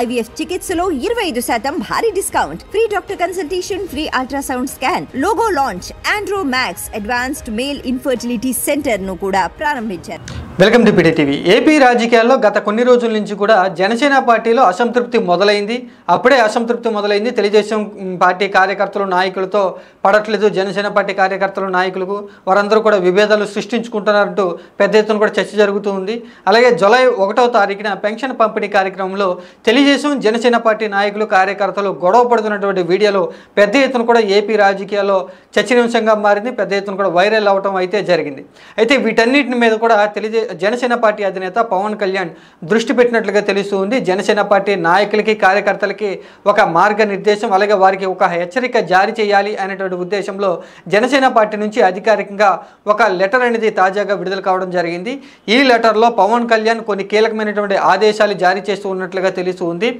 IVF చికిత్సలో 25% భారీ discount, free doctor consultation, free ultrasound scan, logo launch, Andro max advanced male infertility centre ను కూడా ప్రారంభించారు. Welcome to PD TV. AP రాజకీయాల్లో గత కొన్ని రోజుల నుంచి కూడా జనసేన పార్టీలో అసంతృప్తి మొదలైంది. అప్పుడే అసంతృప్తి మొదలైంది. తెలుగుదేశం పార్టీ కార్యకర్తలు నాయకులతో పడట్లేదు, జనసేన పార్టీ కార్యకర్తలు నాయకులకు వారందరూ కూడా విభేదాలు సృష్టించుకుంటున్నారంటూ పెద్ద ఎత్తున కూడా చర్చ జరుగుతూ ఉంది. అలాగే జూలై 1వ తారీఖున పెన్షన్ పంపిణీ కార్యక్రమంలో తెలుగుదేశం జనసేన పార్టీ నాయకులు కార్యకర్తలు గొడవ పడుతున్నటువంటి వీడియోలు పెద్ద ఎత్తున కూడా ఏపీ రాజకీయాల్లో చర్చనీయాంశంగా మారింది. పెద్ద ఎత్తున కూడా వైరల్ అవ్వడం అయితే జరిగింది. అయితే వీటన్నిటి మీద కూడా జనసేన పార్టీ అధినేత పవన్ కళ్యాణ్ దృష్టి పెట్టినట్లుగా తెలుస్తూ ఉంది. జనసేన పార్టీ నాయకులకి కార్యకర్తలకి ఒక మార్గనిర్దేశం, అలాగే వారికి ఒక హెచ్చరిక జారీ చేయాలి అనేటువంటి ఉద్దేశంలో జనసేన పార్టీ నుంచి అధికారికంగా ఒక లెటర్ అనేది తాజాగా విడుదల కావడం జరిగింది. ఈ లెటర్లో పవన్ కళ్యాణ్ కొన్ని కీలకమైనటువంటి ఆదేశాలు జారీ చేస్తూ ఉన్నట్లుగా తెలుస్తూ ఉంది.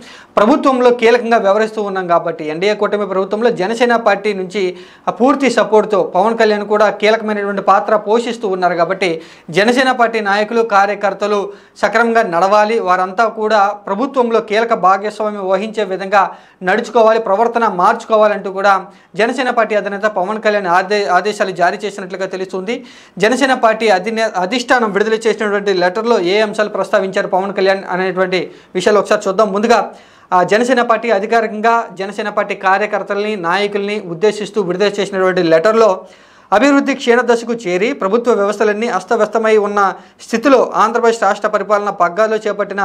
ప్రభుత్వంలో కీలకంగా వ్యవహరిస్తూ ఉన్నాం కాబట్టి ఎన్డీఏ కూటమి ప్రభుత్వంలో జనసేన పార్టీ నుంచి పూర్తి సపోర్ట్తో పవన్ కళ్యాణ్ కూడా కీలకమైనటువంటి పాత్ర పోషిస్తూ ఉన్నారు కాబట్టి జనసేన పార్టీ నాయకులు కార్యకర్తలు సక్రమంగా నడవాలి, వారంతా కూడా ప్రభుత్వంలో కీలక భాగస్వామ్యం వహించే విధంగా నడుచుకోవాలి, ప్రవర్తన మార్చుకోవాలంటూ కూడా జనసేన పార్టీ అధినేత పవన్ కళ్యాణ్ ఆదేశాలు జారీ చేసినట్లుగా తెలుస్తుంది. జనసేన పార్టీ అధిష్టానం విడుదల చేసినటువంటి లెటర్లో ఏ అంశాలు ప్రస్తావించారు పవన్ కళ్యాణ్ అనేటువంటి విషయాలు ఒకసారి చూద్దాం. ముందుగా జనసేన పార్టీ అధికారికంగా జనసేన పార్టీ కార్యకర్తల్ని నాయకుల్ని ఉద్దేశిస్తూ విడుదల చేసినటువంటి లెటర్లో అభివృద్ధి క్షీణదశకు చేరి ప్రభుత్వ వ్యవస్థలన్నీ అస్తవ్యస్తమై ఉన్న స్థితిలో ఆంధ్రప్రదేశ్ రాష్ట్ర పరిపాలన పగ్గాలో చేపట్టిన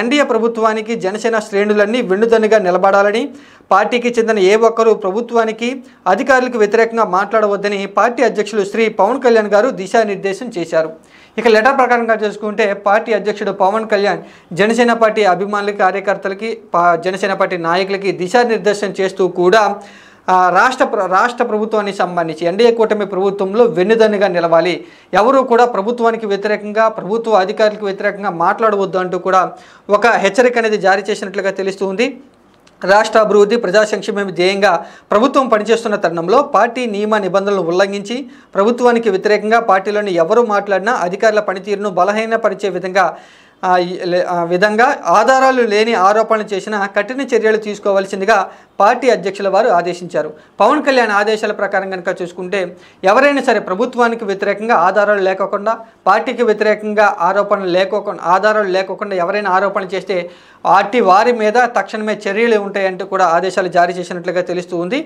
ఎన్డీఏ ప్రభుత్వానికి జనసేన శ్రేణులన్నీ వెన్నుదన్నుగా నిలబడాలని, పార్టీకి చెందిన ఏ ఒక్కరూ ప్రభుత్వానికి అధికారులకు వ్యతిరేకంగా మాట్లాడవద్దని పార్టీ అధ్యక్షులు శ్రీ పవన్ కళ్యాణ్ గారు దిశానిర్దేశం చేశారు. ఇక లెటర్ ప్రకారంగా చూసుకుంటే పార్టీ అధ్యక్షుడు పవన్ కళ్యాణ్ జనసేన పార్టీ అభిమానులకి కార్యకర్తలకి జనసేన పార్టీ నాయకులకి దిశానిర్దేశం చేస్తూ కూడా రాష్ట్ర ప్రభుత్వానికి సంబంధించి ఎన్డీఏ కూటమి ప్రభుత్వంలో వెన్నుదన్నుగా నిలవాలి, ఎవరూ కూడా ప్రభుత్వానికి వ్యతిరేకంగా ప్రభుత్వ అధికారులకు వ్యతిరేకంగా మాట్లాడవద్దు అంటూ కూడా ఒక హెచ్చరిక అనేది జారీ చేసినట్లుగా తెలుస్తుంది. రాష్ట్ర అభివృద్ధి ప్రజా సంక్షేమం ధ్యేయంగా ప్రభుత్వం పనిచేస్తున్న తరుణంలో పార్టీ నియమ నిబంధనలను ఉల్లంఘించి ప్రభుత్వానికి వ్యతిరేకంగా పార్టీలోని ఎవరు మాట్లాడినా అధికారుల పనితీరును బలహీనపరిచే విధంగా ఆధారాలు లేని ఆరోపణలు చేసిన కఠిన చర్యలు తీసుకోవాల్సిందిగా పార్టీ అధ్యక్షుల వారు ఆదేశించారు. పవన్ కళ్యాణ్ ఆదేశాల ప్రకారం కనుక చూసుకుంటే ఎవరైనా సరే ప్రభుత్వానికి వ్యతిరేకంగా ఆధారాలు లేకోకుండా, పార్టీకి వ్యతిరేకంగా ఆధారాలు లేకోకుండా ఎవరైనా ఆరోపణలు చేస్తే వారి మీద తక్షణమే చర్యలు ఉంటాయంటూ కూడా ఆదేశాలు జారీ చేసినట్లుగా తెలుస్తూ ఉంది.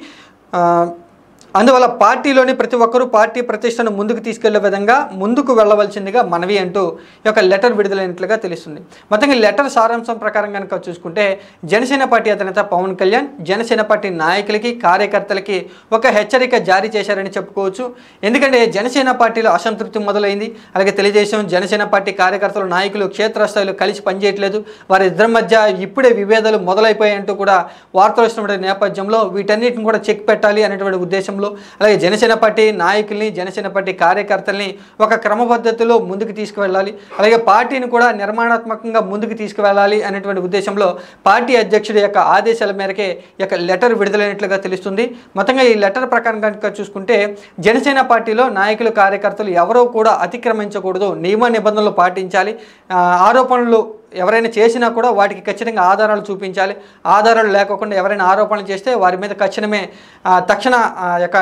అందువల్ల పార్టీలోని ప్రతి ఒక్కరూ పార్టీ ప్రతిష్టను ముందుకు తీసుకెళ్లే విధంగా ముందుకు వెళ్ళవలసిందిగా మనవి అంటూ ఈ యొక్క లెటర్ విడుదలైనట్లుగా తెలుస్తుంది. మొత్తంగా లెటర్ సారాంశం ప్రకారం కనుక చూసుకుంటే జనసేన పార్టీ అధినేత పవన్ కళ్యాణ్ జనసేన పార్టీ నాయకులకి కార్యకర్తలకి ఒక హెచ్చరిక జారీ చేశారని చెప్పుకోవచ్చు. ఎందుకంటే జనసేన పార్టీలో అసంతృప్తి మొదలైంది. అలాగే తెలుగుదేశం జనసేన పార్టీ కార్యకర్తలు నాయకులు క్షేత్రస్థాయిలో కలిసి పనిచేయట్లేదు, వారిద్దరి మధ్య ఇప్పుడే విభేదాలు మొదలైపోయాయంటూ కూడా వార్తలు వస్తున్న నేపథ్యంలో వీటన్నిటిని కూడా చెక్ పెట్టాలి అనేటువంటి ఉద్దేశం, అలాగే జనసేన పార్టీ నాయకుల్ని జనసేన పార్టీ కార్యకర్తల్ని ఒక క్రమపద్ధతిలో ముందుకు తీసుకువెళ్ళాలి, అలాగే పార్టీని కూడా నిర్మాణాత్మకంగా ముందుకు తీసుకువెళ్ళాలి అనేటువంటి ఉద్దేశంలో పార్టీ అధ్యక్షుడి యొక్క ఆదేశాల మేరకే ఈ యొక్క లెటర్ విడుదలైనట్లుగా తెలుస్తుంది. మొత్తంగా ఈ లెటర్ ప్రకారం కనుక చూసుకుంటే జనసేన పార్టీలో నాయకులు కార్యకర్తలు ఎవరో కూడా అతిక్రమించకూడదు, నియమ నిబంధనలు పాటించాలి, ఆరోపణలు ఎవరైనా చేసినా కూడా వాటికి ఖచ్చితంగా ఆధారాలు చూపించాలి, ఆధారాలు లేకుండా ఎవరైనా ఆరోపణలు చేస్తే వారి మీద తక్షణ యొక్క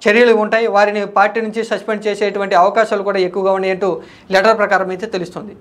చర్యలు ఉంటాయి, వారిని పార్టీ నుంచి సస్పెండ్ చేసేటువంటి అవకాశాలు కూడా ఎక్కువగా ఉన్నాయంటూ లెటర్ ప్రకారం అయితే తెలుస్తుంది.